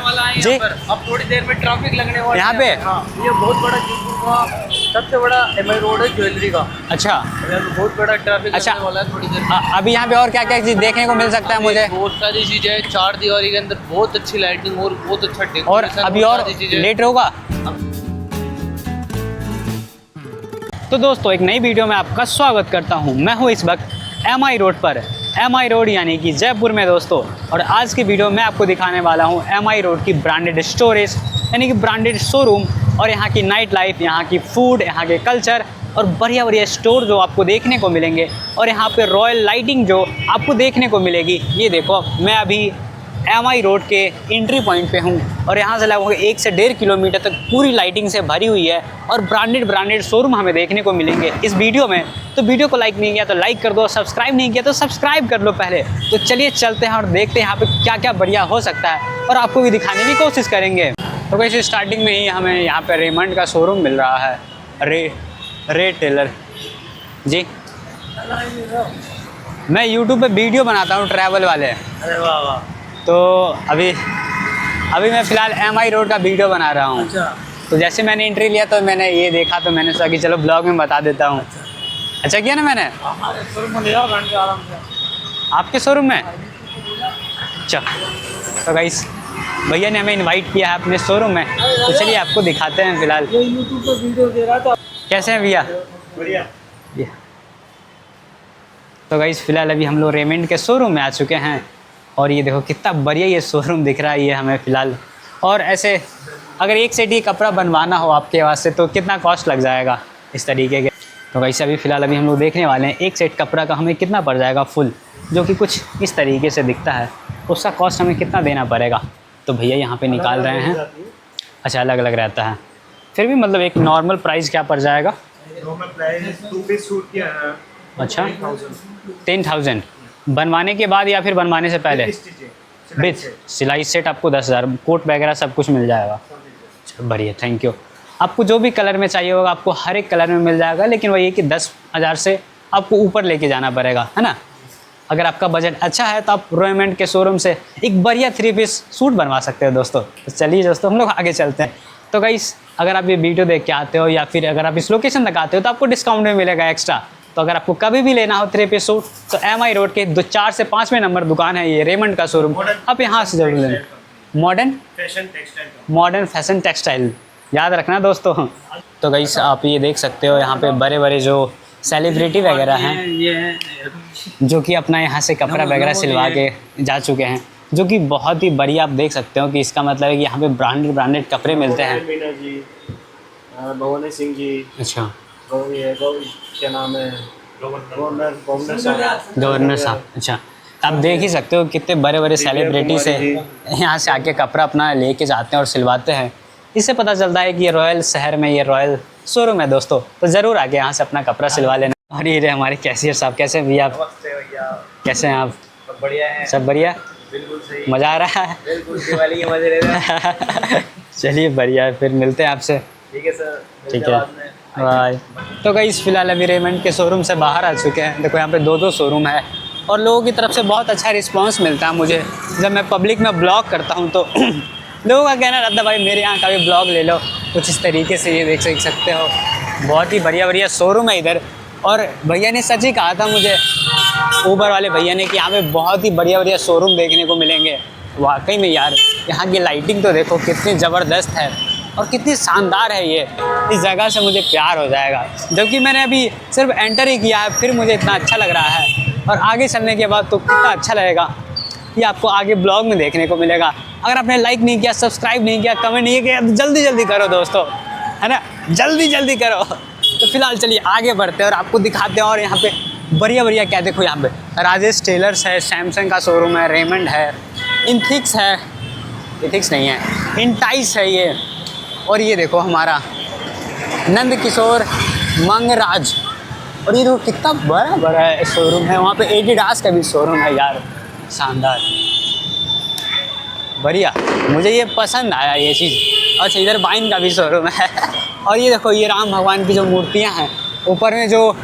वाला है जी। यहाँ पर। अब थोड़ी देर में ट्रैफिक लगने वाला है यहाँ पे? हाँ, ये बहुत बड़ा जोधपुर का सबसे बड़ा एमआई रोड है ज्वेलरी का। अच्छा बहुत बड़ा ट्रैफिक अच्छा। लगने वाला है थोड़ी देर में। अभी यहाँ पे और क्या क्या चीज़ देखने को मिल सकता है मुझे? बहुत सारी चीजें हैं, चार दीवारी के अंदर बहुत अच्छी लाइटिंग और बहुत अच्छा और डेकोरेशन, अभी बहुत और सारी चीजें। लेट होगा? तो दोस्तों एक नई वीडियो में आपका स्वागत करता हूं। मैं हूं इस वक्त एमआई रोड पर, एमआई रोड यानी कि जयपुर में दोस्तों। और आज की वीडियो में आपको दिखाने वाला हूं एमआई रोड की ब्रांडेड स्टोरेज यानी कि ब्रांडेड शोरूम और यहाँ की नाइट लाइफ, यहाँ की फूड, यहाँ के कल्चर और बढ़िया बढ़िया स्टोर जो आपको देखने को मिलेंगे और यहाँ पे रॉयल लाइटिंग जो आपको देखने को मिलेगी। ये देखो मैं अभी एमआई रोड के एंट्री पॉइंट पे हूँ और यहाँ से लगभग 1 से 1.5 किलोमीटर तक पूरी लाइटिंग से भरी हुई है और ब्रांडेड शोरूम हमें देखने को मिलेंगे इस वीडियो में। तो वीडियो को लाइक नहीं किया तो लाइक कर दो, सब्सक्राइब नहीं किया तो सब्सक्राइब कर लो पहले। तो चलिए चलते हैं और देखते हैं यहाँ पे क्या क्या बढ़िया हो सकता है और आपको भी दिखाने की कोशिश करेंगे। तो वैसे स्टार्टिंग में ही हमें यहाँ पर रेमंड का शोरूम मिल रहा है, रे टेलर जी। मैं यूट्यूब पर वीडियो बनाता हूँ ट्रैवल वाले। अरे वाह वाह। तो अभी मैं फ़िलहाल एमआई रोड का वीडियो बना रहा हूँ। अच्छा तो जैसे मैंने एंट्री लिया तो मैंने ये देखा तो मैंने सोचा कि चलो ब्लॉग में बता देता हूँ। अच्छा किया ना मैंने? हमारे शोरूम में ले आओ घंटे आराम से। आपके शोरूम में? अच्छा तो गाइस भैया ने हमें इनवाइट किया है अपने शोरूम में, तो चलिए आपको दिखाते हैं फ़िलहाल। ये यूट्यूब पर वीडियो दे रहा था। कैसे हैं भैया? बढ़िया। तो गाइस फ़िलहाल अभी हम लोग रेमंड के शोरूम में आ चुके हैं और ये देखो कितना बढ़िया ये शोरूम दिख रहा है ये हमें फ़िलहाल। और ऐसे अगर एक सेट ही कपड़ा बनवाना हो आपके वास्ते तो कितना कॉस्ट लग जाएगा इस तरीके के? तो वैसे अभी फ़िलहाल हम लोग देखने वाले हैं एक सेट कपड़ा का हमें कितना पड़ जाएगा फुल, जो कि कुछ इस तरीके से दिखता है, उसका कॉस्ट हमें कितना देना पड़ेगा। तो भैया यहाँ पे निकाल रहे हैं। अच्छा अलग अलग रहता है, फिर भी मतलब एक नॉर्मल प्राइस क्या पड़ जाएगा? नॉर्मल प्राइस 2 पीस सूट की अच्छा 10,000 बनवाने के बाद या फिर बनवाने से पहले? विथ सिलाई सेट आपको 10,000, कोट वगैरह सब कुछ मिल जाएगा। अच्छा बढ़िया, थैंक यू। आपको जो भी कलर में चाहिए होगा आपको हर एक कलर में मिल जाएगा, लेकिन वही है कि 10,000 से आपको ऊपर लेके जाना पड़ेगा, है ना। अगर आपका बजट अच्छा है तो आप रेमंड के शोरूम से एक बढ़िया 3 पीस सूट बनवा सकते हो दोस्तों। तो चलिए दोस्तों हम लोग आगे चलते हैं। तो गाइस अगर आप ये वीडियो देख के आते हो या फिर अगर आप इस लोकेशन तक आते हो तो आपको डिस्काउंट भी मिलेगा एक्स्ट्रा। तो अगर आपको कभी भी लेना हो 3 पीस सूट तो एमआई रोड के 4 से 5वें नंबर दुकान है ये रेमंड का शोरूम, आप यहाँ से जरूर लें। मॉडर्न फैशन टेक्सटाइल याद रखना दोस्तों। तो गाइस आप ये देख सकते हो यहाँ पे बड़े बड़े जो सेलिब्रिटी वगैरह हैं जो कि अपना यहाँ से कपड़ा वगैरह सिलवा के जा चुके हैं, जो कि बहुत ही बढ़िया। आप देख सकते हो कि इसका मतलब है कि यहाँ पे ब्रांडेड कपड़े मिलते हैं। भवानी सिंह जी। अच्छा क्या नाम है? गवर्नर साहब। अच्छा आप देख ही सकते हो कितने बड़े बड़े सेलिब्रिटी से यहाँ से आके कपड़ा अपना लेके जाते हैं और सिलवाते हैं। इससे पता चलता है कि ये रॉयल शहर में ये रॉयल शोरूम है दोस्तों। तो ज़रूर आके यहाँ से अपना कपड़ा सिलवा लेना। और ये रहे हमारे कैशियर साहब। कैसे हैं भैया आप? कैसे हैं आप? बढ़िया है। सब बढ़िया, बिल्कुल सही। मज़ा आ रहा है? बिल्कुल दिवाली के मजे ले रहे हैं। चलिए बढ़िया है, फिर मिलते हैं आपसे। ठीक है सर, ठीक है बाय। तो गाइस फिलहाल अभी रेमंड के शोरूम से बाहर आ चुके हैं। देखो यहाँ पे 2 शोरूम है और लोगों की तरफ से बहुत अच्छा रिस्पांस मिलता है मुझे। जब मैं पब्लिक में ब्लॉग करता हूँ तो लोगों का कहना रहता है भाई मेरे यहाँ का भी ब्लॉग ले लो, कुछ इस तरीके से। ये देख सकते हो बहुत ही बढ़िया शोरूम है इधर। और भैया ने सच ही कहा था मुझे, ऊबर वाले भैया ने, कि यहाँ पे बहुत ही बढ़िया शोरूम देखने को मिलेंगे। वाकई में यार यहाँ की लाइटिंग तो देखो कितनी ज़बरदस्त है और कितनी शानदार है। ये इस जगह से मुझे प्यार हो जाएगा, जबकि मैंने अभी सिर्फ एंटर ही किया है फिर मुझे इतना अच्छा लग रहा है। और आगे चलने के बाद तो कितना अच्छा लगेगा ये आपको आगे ब्लॉग में देखने को मिलेगा। अगर आपने लाइक नहीं किया, सब्सक्राइब नहीं किया, कमेंट नहीं किया तो जल्दी करो दोस्तों, है ना, जल्दी करो। तो फिलहाल चलिए आगे बढ़ते हैं और आपको दिखाते हैं। और यहाँ पे बढ़िया क्या देखो, यहाँ पे राजेश टेलर्स है, सैमसंग का शोरूम है, रेमंड है, इनथिक्स है, इथिक्स नहीं है, इंटाइस है ये। और ये देखो हमारा नंद किशोर मंगराज। और ये देखो कितना बड़ा है शोरूम है। वहाँ पे एडिडास का भी शोरूम है यार, शानदार बढ़िया, मुझे ये पसंद आया ये चीज़। अच्छा इधर बाइन का भी शोरूम है। और ये देखो ये राम भगवान की जो मूर्तियाँ हैं, ऊपर में जो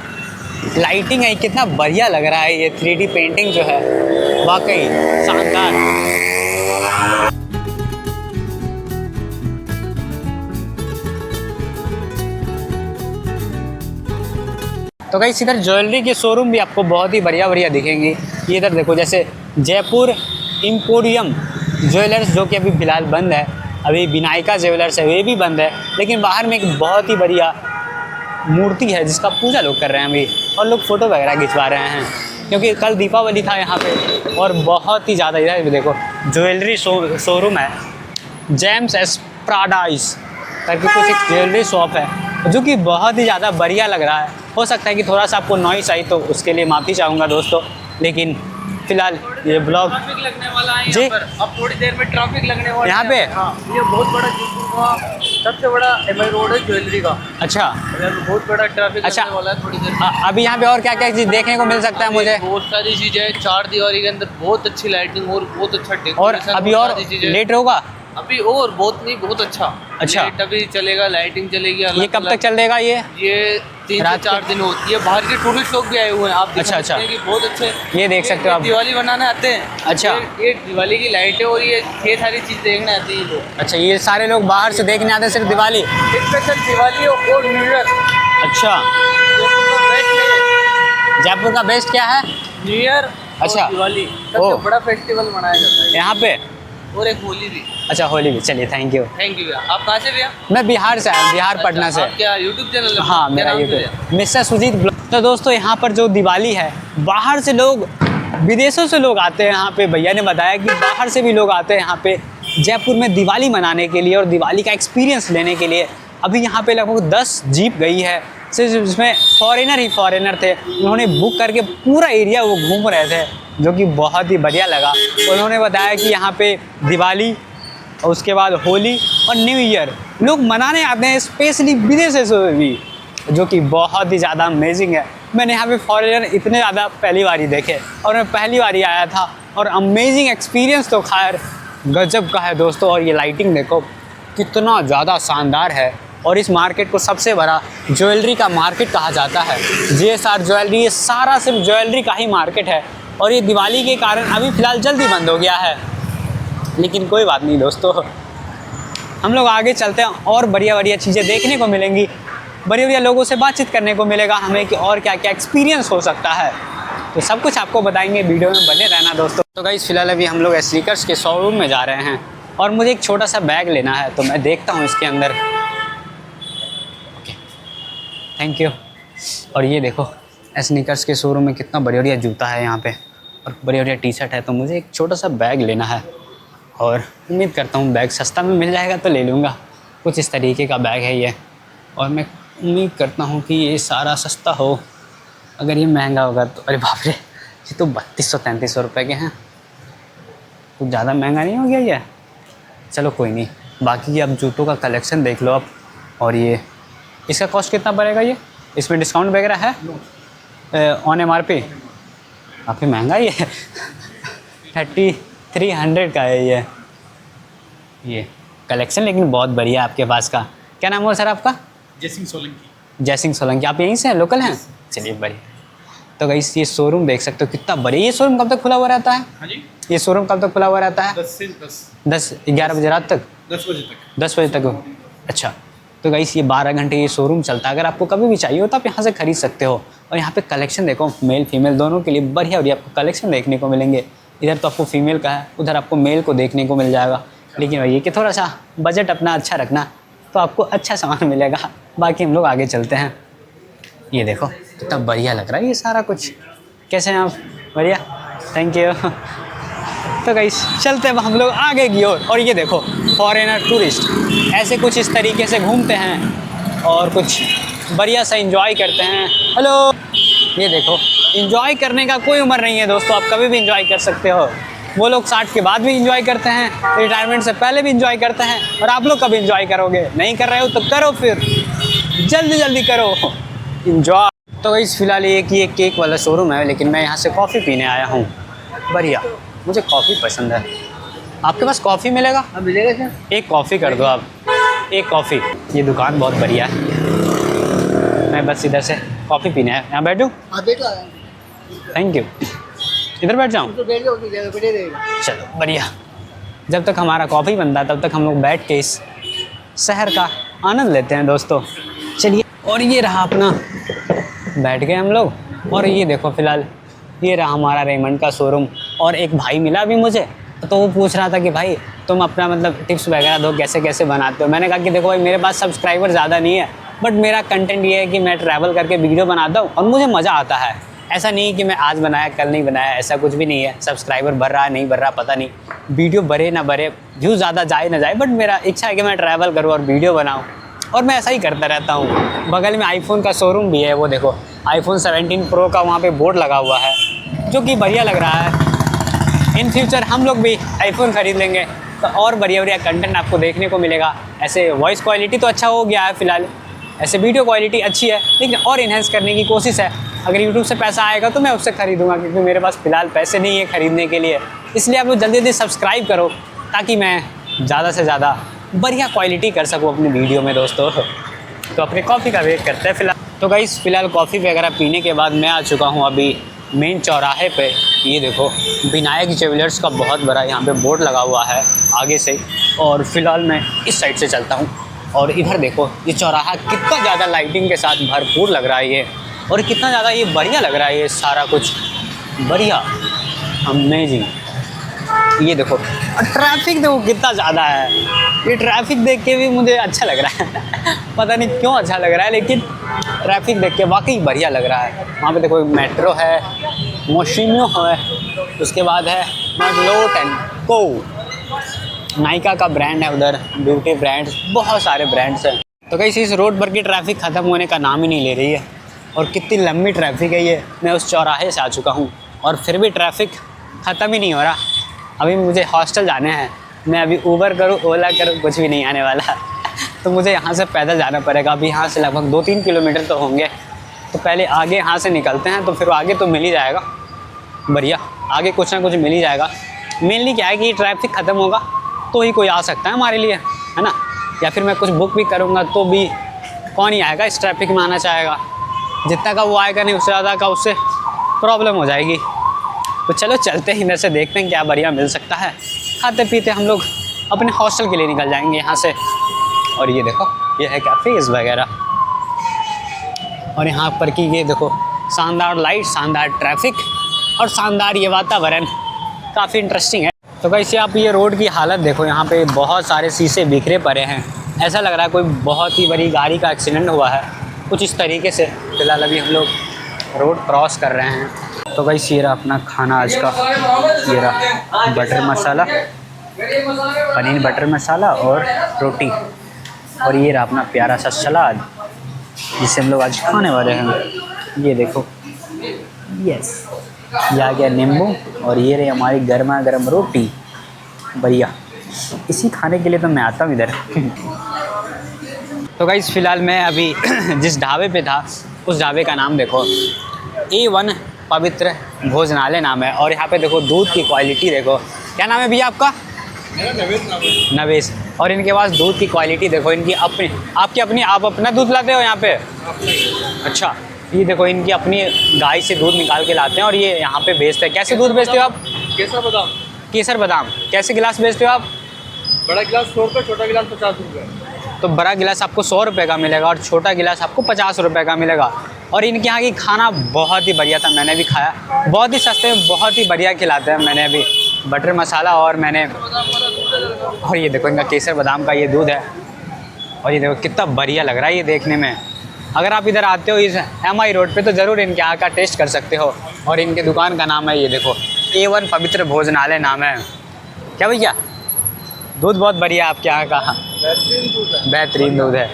लाइटिंग है कितना बढ़िया लग रहा है। ये 3D पेंटिंग जो है वाकई शानदार। तो गाइस इधर ज्वेलरी के शोरूम भी आपको बहुत ही बढ़िया बढ़िया दिखेंगे। ये इधर देखो, जैसे जयपुर एम्पोरियम ज्वेलर्स जो कि अभी फ़िलहाल बंद है, अभी विनायका ज्वेलर्स है वे भी बंद है, लेकिन बाहर में एक बहुत ही बढ़िया मूर्ति है जिसका पूजा लोग कर रहे हैं अभी, और लोग फ़ोटो वगैरह खिंचवा रहे हैं क्योंकि कल दीपावली था यहाँ पे। और बहुत ही ज़्यादा इधर भी देखो ज्वेलरी शोरूम है, जेम्स एस्प्राडाइस करके कुछ एक ज्वेलरी शॉप है जो कि बहुत ही ज़्यादा बढ़िया लग रहा है। हो सकता है कि थोड़ा सा आपको नॉइस आई तो उसके लिए माफ़ी चाहूँगा दोस्तों, लेकिन फ़िलहाल ये ब्लॉग ट्रैफिक लगने वाला है जी। यहाँ पर। अब थोड़ी देर में ट्रैफिक लगने वाला यहाँ है पे? हाँ, ये बहुत बड़ा जयपुर का सबसे बड़ा MI रोड है ज्वेलरी का। अच्छा यहाँ पे बहुत बड़ा ट्रैफिक अच्छा। लगने वाला है थोड़ी देर में। अभी यहाँ पे और क्या क्या चीज़ देखने को मिल सकता है मुझे? बहुत सारी चीजें हैं, 4 दीवारी के अंदर बहुत अच्छी लाइटिंग और बहुत अच्छा और डेकोरेशन। अभी और लेट होगा? अभी और बहुत नहीं, बहुत अच्छा। अच्छा। लाइट अभी चलेगा, लाइटिंग चलेगी। ये कब तक चल देगा ये? ये 3 से रात 4 दिन होती है। बाहर के टूरिस्ट लोग भी आए हुए हैं, आप देख अच्छा, सकते हैं कि बहुत अच्छे। ये देख सकते हो आप। दिवाली बनाने आते हैं। अच्छा। ये दिवाली की लाइटें और ये सारी चीज देखने आते हैं लोग। अच्छा, ये सारे लोग बाहर से देखने आते हैं सिर्फ दिवाली? स्पेशल दिवाली और न्यू ईयर। अच्छा, जयपुर का बेस्ट क्या है? न्यू ईयर अच्छा। और दिवाली ओ। सबसे बड़ा फेस्टिवल मनाया जाता है यहाँ पे? और एक होली भी। अच्छा, होली भी। चलिए, थैंक यू। थैंक यू भैया। आप कहाँ से भैया? मैं बिहार से आया, बिहार पटना से। आप क्या यूट्यूब चैनल है? हाँ, क्या मेरा नाम से यूट्यूब भैया? Mister Sujeet blog. तो दोस्तों यहाँ पर जो दिवाली है, बाहर से लोग, विदेशों से लोग आते हैं यहाँ पे। भैया ने बताया कि बाहर से भी लोग आते हैं यहाँ पे जयपुर में दिवाली मनाने के लिए और दिवाली का एक्सपीरियंस लेने के लिए। अभी यहाँ पे लगभग 10 जीप गई है, सिर्फ इसमें फॉरेनर थे। उन्होंने बुक करके पूरा एरिया वो घूम रहे थे, जो कि बहुत ही बढ़िया लगा। उन्होंने बताया कि यहाँ पे दिवाली और उसके बाद होली और न्यू ईयर लोग मनाने आते हैं, स्पेशली विदेशों से भी, जो कि बहुत ही ज़्यादा अमेजिंग है। मैंने यहाँ पे फॉरेनर इतने ज़्यादा पहली बार ही देखे और मैं पहली बार ही आया था, और अमेजिंग एक्सपीरियंस तो खैर गजब का है दोस्तों। और ये लाइटिंग देखो कितना ज़्यादा शानदार है। और इस मार्केट को सबसे बड़ा ज्वेलरी का मार्केट कहा जाता है। JSR ज्वेलरी, ये सारा सिर्फ ज्वेलरी का ही मार्केट है। और ये दिवाली के कारण अभी फ़िलहाल जल्दी बंद हो गया है, लेकिन कोई बात नहीं दोस्तों, हम लोग आगे चलते हैं और बढ़िया बढ़िया चीज़ें देखने को मिलेंगी, बढ़िया बढ़िया लोगों से बातचीत करने को मिलेगा हमें कि और क्या क्या एक्सपीरियंस हो सकता है। तो सब कुछ आपको बताएंगे, वीडियो में बने रहना दोस्तों। तो गाइस फ़िलहाल अभी हम लोग स्नीकर्स के शोरूम में जा रहे हैं और मुझे एक छोटा सा बैग लेना है, तो मैं देखता हूँ इसके अंदर। Okay, thank you. और ये देखो स्नीकर्स के शोरूम में कितना बढ़िया बढ़िया जूता है यहाँ पे और बढ़िया बढ़िया टी-शर्ट है, तो मुझे एक छोटा सा बैग लेना है और उम्मीद करता हूँ बैग सस्ता में मिल जाएगा तो ले लूँगा। कुछ इस तरीके का बैग है ये, और मैं उम्मीद करता हूँ कि ये सारा सस्ता हो। अगर ये महंगा होगा तो अरे बाप रे, ये तो 3200-3300 रुपये के हैं, कुछ ज़्यादा महंगा नहीं हो गया ये? चलो कोई नहीं, बाकी अब जूतों का कलेक्शन देख लो आप। और ये इसका कॉस्ट कितना पड़ेगा ये? इसमें डिस्काउंट वगैरह है? ऑन MRP काफ़ी महंगा ही है 3300 का है ये कलेक्शन, लेकिन बहुत बढ़िया आपके पास का। क्या नाम हुआ सर आपका? जयसिंह सोलंकी। जयसिंह सोलंकी। आप यहीं से हैं, लोकल हैं? चलिए बढ़िया। तो गाइस ये शोरूम देख सकते हो कितना बढ़िया। ये शोरूम कब तक खुला हुआ रहता है? हाँ जी, ये शोरूम कब तक खुला हुआ रहता है? 10 से 10-11 बजे रात तक? 10 बजे तक। 10 बजे तक। अच्छा, तो गाइस ये 12 घंटे ये शोरूम चलता है। अगर आपको कभी भी चाहिए हो तो आप यहाँ से ख़रीद सकते हो। और यहाँ पे कलेक्शन देखो, मेल फीमेल दोनों के लिए बढ़िया बढ़िया आपको कलेक्शन देखने को मिलेंगे। इधर तो आपको फीमेल का है, उधर आपको मेल को देखने को मिल जाएगा। लेकिन वही कि थोड़ा सा बजट अपना अच्छा रखना तो आपको अच्छा सामान मिलेगा। बाकी हम लोग आगे चलते हैं। ये देखो कितना बढ़िया लग रहा है ये सारा कुछ। कैसे हैं आप? बढ़िया, थैंक यू। तो गाइस चलते हैं हम लोग आगे की ओर। और ये देखो फॉरेनर टूरिस्ट ऐसे कुछ इस तरीके से घूमते हैं और कुछ बढ़िया सा एंजॉय करते हैं। हेलो, ये देखो एंजॉय करने का कोई उम्र नहीं है दोस्तों, आप कभी भी एंजॉय कर सकते हो। वो लोग 60 के बाद भी एंजॉय करते हैं, रिटायरमेंट से पहले भी एंजॉय करते हैं, और आप लोग कब एंजॉय करोगे? नहीं कर रहे हो तो करो, फिर जल्दी जल्दी करो एंजॉय। तो इस फिलहाल ये केक वाला शोरूम है, लेकिन मैं यहाँ से कॉफ़ी पीने आया हूँ। बढ़िया, मुझे कॉफ़ी पसंद है। आपके पास कॉफ़ी मिलेगा? हाँ मिलेगा सर। एक कॉफ़ी कर दो आप, एक कॉफ़ी। ये दुकान बहुत बढ़िया है, मैं बस इधर से कॉफ़ी पीने आया। यहाँ बैठूँ? Thank you. इधर बैठ जाऊँ? चलो बढ़िया। जब तक हमारा कॉफ़ी बनता है तब तक हम लोग बैठ के इस शहर का आनंद लेते हैं दोस्तों। चलिए, और ये रहा अपना बैठ गए हम लोग। और ये देखो फ़िलहाल ये रहा हमारा रेमंड का शोरूम। और एक भाई मिला अभी मुझे, तो वो पूछ रहा था कि भाई तुम अपना मतलब टिप्स वगैरह दो, कैसे कैसे बनाते हो। मैंने कहा कि देखो भाई मेरे पास सब्सक्राइबर ज़्यादा नहीं है, बट मेरा कंटेंट ये है कि मैं ट्रैवल करके वीडियो बनाता हूँ और मुझे मज़ा आता है। ऐसा नहीं कि मैं आज बनाया कल नहीं बनाया, ऐसा कुछ भी नहीं है। सब्सक्राइबर बढ़ रहा है नहीं बढ़ रहा पता नहीं, वीडियो बढ़े ना बढ़े, व्यू ज़्यादा जाए ना जाए, बट मेरा इच्छा है कि मैं ट्रैवल करूँ और वीडियो बनाऊँ, और मैं ऐसा ही करता रहता हूँ। बगल में आईफोन का शोरूम भी है, वो देखो आईफोन 17 प्रो का वहाँ पे बोर्ड लगा हुआ है, जो कि बढ़िया लग रहा है। इन फ्यूचर हम लोग भी आईफोन ख़रीद लेंगे तो और बढ़िया बढ़िया कंटेंट आपको देखने को मिलेगा। ऐसे वॉइस क्वालिटी तो अच्छा हो गया है फ़िलहाल, ऐसे वीडियो क्वालिटी अच्छी है, लेकिन और इन्हेंस करने की कोशिश है। अगर यूट्यूब से पैसा आएगा तो मैं उससे ख़रीदूँगा, क्योंकि मेरे पास फ़िलहाल पैसे नहीं है ख़रीदने के लिए। इसलिए आप लोग जल्दी जल्दी सब्सक्राइब करो, ताकि मैं ज़्यादा से ज़्यादा बढ़िया क्वालिटी कर सकूँ अपनी वीडियो में दोस्तों। तो अपने कॉफ़ी का वेट करते हैं फ़िलहाल। तो गाइस फ़िलहाल कॉफ़ी वगैरह पीने के बाद मैं आ चुका हूँ अभी मेन चौराहे पे। ये देखो विनायक ज्वेलर्स का बहुत बड़ा यहाँ पे बोर्ड लगा हुआ है आगे से, और फिलहाल मैं इस साइड से चलता हूँ। और इधर देखो ये चौराहा कितना ज़्यादा लाइटिंग के साथ भरपूर लग रहा है ये, और कितना ज़्यादा ये बढ़िया लग रहा है ये सारा कुछ, बढ़िया अमेजिंग। ये देखो और ट्रैफिक देखो कितना ज़्यादा है। ये ट्रैफिक देख के भी मुझे अच्छा लग रहा है पता नहीं क्यों अच्छा लग रहा है, लेकिन ट्रैफिक देख के वाकई बढ़िया लग रहा है। वहाँ पे देखो मेट्रो है, मोशिनो है, उसके बाद है मैगलोट एंड को, नाइका का ब्रांड है उधर, ब्यूटी ब्रांड्स, बहुत सारे ब्रांड्स हैं। तो कहीं इस रोड पर की ट्रैफिक ख़त्म होने का नाम ही नहीं ले रही है, और कितनी लंबी ट्रैफिक है ये। मैं उस चौराहे से आ चुका हूँ और फिर भी ट्रैफिक ख़त्म ही नहीं हो रहा। अभी मुझे हॉस्टल जाने हैं, मैं अभी ऊबर करूँ ओला करूँ कुछ भी नहीं आने वाला तो मुझे यहाँ से पैदल जाना पड़ेगा। अभी यहाँ से लगभग 2-3 किलोमीटर तो होंगे, तो पहले आगे यहाँ से निकलते हैं, तो फिर आगे तो मिल ही जाएगा बढ़िया, आगे कुछ ना कुछ मिल ही जाएगा। मेनली क्या है कि ट्रैफिक ख़त्म होगा तो ही कोई आ सकता है हमारे लिए, है ना। या फिर मैं कुछ बुक भी करूँगा तो भी कौन ही आएगा इस ट्रैफिक में आना चाहेगा, जितना का वो आएगा नहीं उससे ज़्यादा का उससे प्रॉब्लम हो जाएगी। तो चलो चलते हैं इधर से, देखते हैं क्या बढ़िया मिल सकता है। खाते पीते हम लोग अपने हॉस्टल के लिए निकल जाएंगे यहाँ से। और ये देखो ये है कैफ़ेज़ वगैरह, और यहाँ पर की ये देखो शानदार लाइट, शानदार ट्रैफिक और शानदार ये वातावरण, काफ़ी इंटरेस्टिंग है। तो कैसे आप ये रोड की हालत देखो, यहाँ पे बहुत सारे शीशे बिखरे पड़े हैं, ऐसा लग रहा है कोई बहुत ही बड़ी गाड़ी का एक्सीडेंट हुआ है कुछ इस तरीके से। फिलहाल अभी हम लोग रोड क्रॉस कर रहे हैं। तो गाइस ये रहा अपना खाना आज का, ये रहा बटर मसाला, पनीर बटर मसाला और रोटी, और ये रहा अपना प्यारा सा सलाद जिसे हम लोग आज खाने वाले हैं। ये देखो यस, ये आ गया नींबू, और ये रही हमारी गर्मा गर्म रोटी, बढ़िया। इसी खाने के लिए तो मैं आता हूँ इधर तो गाइस फ़िलहाल मैं अभी जिस ढाबे पे था उस ढाबे का नाम देखो, A1 पवित्र भोजनालय नाम है। और यहाँ पे देखो दूध की क्वालिटी देखो, क्या नाम है भैया आपका? नवेश। और इनके पास दूध की क्वालिटी देखो, इनकी अपनी, आपकी अपनी, आप अपना दूध लाते हो यहाँ पे? अच्छा, ये देखो इनकी अपनी गाय से दूध निकाल के लाते हैं और ये यहाँ पे बेचते हैं। कैसे दूध बेचते हो आप? केसर बादाम। केसर बादाम। कैसे गिलास बेचते हो आप? बड़ा गिलास 100 रुपये, छोटा गिलास 50 रुपये। तो बड़ा गिलास आपको 100 रुपये का मिलेगा और छोटा गिलास आपको 50 रुपये का मिलेगा। और इनके यहाँ की खाना बहुत ही बढ़िया था, मैंने भी खाया, बहुत ही सस्ते में बहुत ही बढ़िया खिलाते हैं। मैंने अभी बटर मसाला और मैंने, और ये देखो इनका केसर बादाम का ये दूध है, और ये देखो कितना बढ़िया लग रहा है ये देखने में। अगर आप इधर आते हो इस MI रोड पे तो ज़रूर इनके यहाँ का टेस्ट कर सकते हो। और इनके दुकान का नाम है ये देखो, A1 पवित्र भोजनालय नाम है। क्या भैया, दूध बहुत बढ़िया आपके यहाँ का? बेहतरीन दूध है।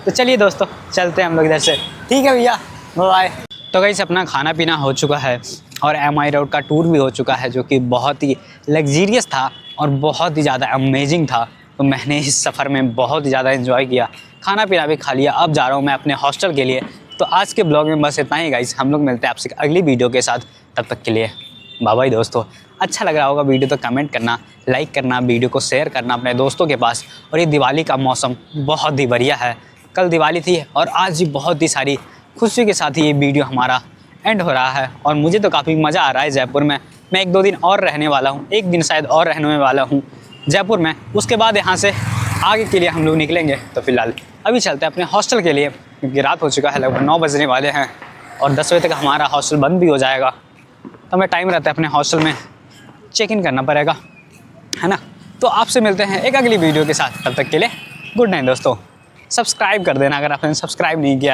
तो चलिए दोस्तों चलते हैं हम लोग इधर से। ठीक है भैया, बाय। तो गाइस अपना खाना पीना हो चुका है और MI रोड का टूर भी हो चुका है, जो कि बहुत ही लग्जीरियस था और बहुत ही ज़्यादा अमेजिंग था। तो मैंने इस सफ़र में बहुत ही ज़्यादा एंजॉय किया, खाना पीना भी खा लिया। अब जा रहा हूँ मैं अपने हॉस्टल के लिए। तो आज के ब्लॉग में बस इतना ही गाइस, हम लोग मिलते हैं आपसे अगली वीडियो के साथ। तब तक के लिए बाय बाय दोस्तों। अच्छा लग रहा होगा वीडियो तो कमेंट करना, लाइक करना, वीडियो को शेयर करना अपने दोस्तों के पास। और ये दिवाली का मौसम बहुत ही बढ़िया है, कल दिवाली थी और आज भी बहुत ही सारी खुशी के साथ ही ये वीडियो हमारा एंड हो रहा है। और मुझे तो काफ़ी मज़ा आ रहा है जयपुर में। मैं 1-2 दिन और रहने वाला हूँ, 1 दिन शायद और रहने वाला हूँ जयपुर में। उसके बाद यहाँ से आगे के लिए हम लोग निकलेंगे। तो फिलहाल अभी चलते हैं अपने हॉस्टल के लिए, क्योंकि रात हो चुका है, लगभग 9 बजने वाले हैं। और 10 बजे तक हमारा हॉस्टल बंद भी हो जाएगा, तो हमें टाइम रहता है अपने हॉस्टल में चेक इन करना पड़ेगा, है ना। तो आपसे मिलते हैं एक अगली वीडियो के साथ, तब तक के लिए गुड नाइट दोस्तों। सब्सक्राइब कर देना अगर आपने सब्सक्राइब नहीं किया।